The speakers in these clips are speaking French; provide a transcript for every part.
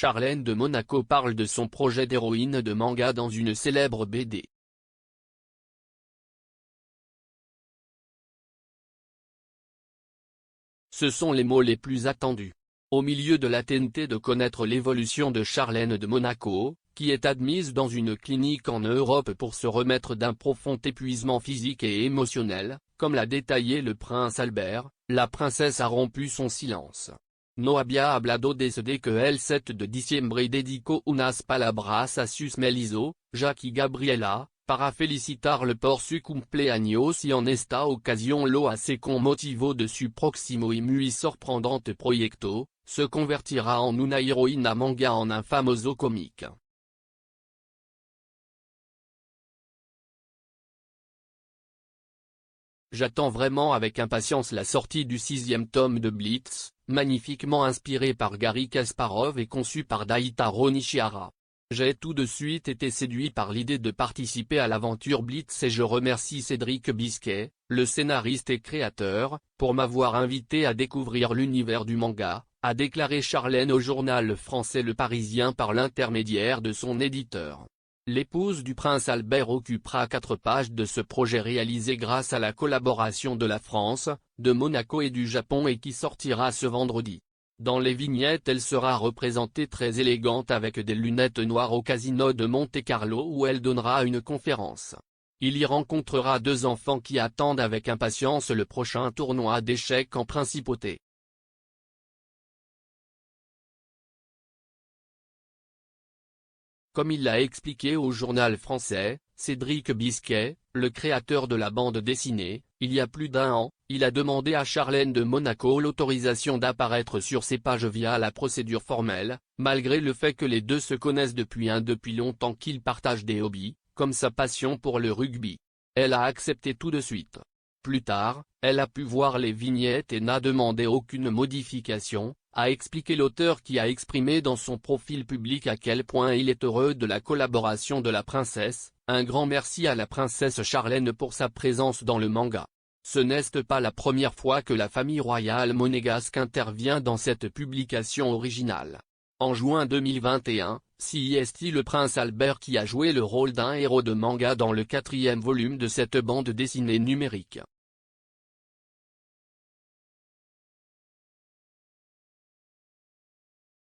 Charlène de Monaco parle de son projet d'héroïne de manga dans une célèbre BD. Ce sont les mots les plus attendus. Au milieu de la TNT de connaître l'évolution de Charlène de Monaco, qui est admise dans une clinique en Europe pour se remettre d'un profond épuisement physique et émotionnel, comme l'a détaillé le prince Albert, la princesse a rompu son silence. No había hablado desde que el 7 de diciembre dedicó unas palabras a sus melizos, Jacques y Gabriela, para felicitar le por su cumpleaños y en esta ocasión lo hace con motivo de su próximo y muy sorprendente proyecto, se convertirá en una heroína manga en un famoso cómic. J'attends vraiment avec impatience la sortie du 6e tome de Blitz, magnifiquement inspiré par Garry Kasparov et conçu par Daitaro Nishihara. J'ai tout de suite été séduit par l'idée de participer à l'aventure Blitz et je remercie Cédric Bisquet, le scénariste et créateur, pour m'avoir invité à découvrir l'univers du manga, a déclaré Charlène au journal français Le Parisien par l'intermédiaire de son éditeur. L'épouse du prince Albert occupera 4 pages de ce projet réalisé grâce à la collaboration de la France, de Monaco et du Japon et qui sortira ce vendredi. Dans les vignettes elle sera représentée très élégante avec des lunettes noires au casino de Monte-Carlo où elle donnera une conférence. Il y rencontrera 2 enfants qui attendent avec impatience le prochain tournoi d'échecs en principauté. Comme il l'a expliqué au journal français, Cédric Bisquet, le créateur de la bande dessinée, il y a plus d'1 an, il a demandé à Charlène de Monaco l'autorisation d'apparaître sur ses pages via la procédure formelle, malgré le fait que les deux se connaissent depuis longtemps qu'ils partagent des hobbies, comme sa passion pour le rugby. Elle a accepté tout de suite. Plus tard, elle a pu voir les vignettes et n'a demandé aucune modification, a expliqué l'auteur qui a exprimé dans son profil public à quel point il est heureux de la collaboration de la princesse. Un grand merci à la princesse Charlène pour sa présence dans le manga. Ce n'est pas la première fois que la famille royale monégasque intervient dans cette publication originale. En juin 2021, c'est le prince Albert qui a joué le rôle d'un héros de manga dans le 4e volume de cette bande dessinée numérique.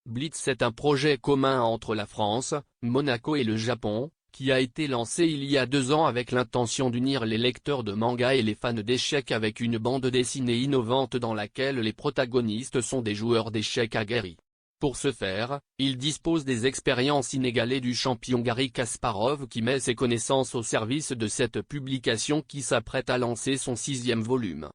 Blitz est un projet commun entre la France, Monaco et le Japon, qui a été lancé il y a 2 ans avec l'intention d'unir les lecteurs de manga et les fans d'échecs avec une bande dessinée innovante dans laquelle les protagonistes sont des joueurs d'échecs aguerris. Pour ce faire, il dispose des expériences inégalées du champion Garry Kasparov qui met ses connaissances au service de cette publication qui s'apprête à lancer son 6e volume.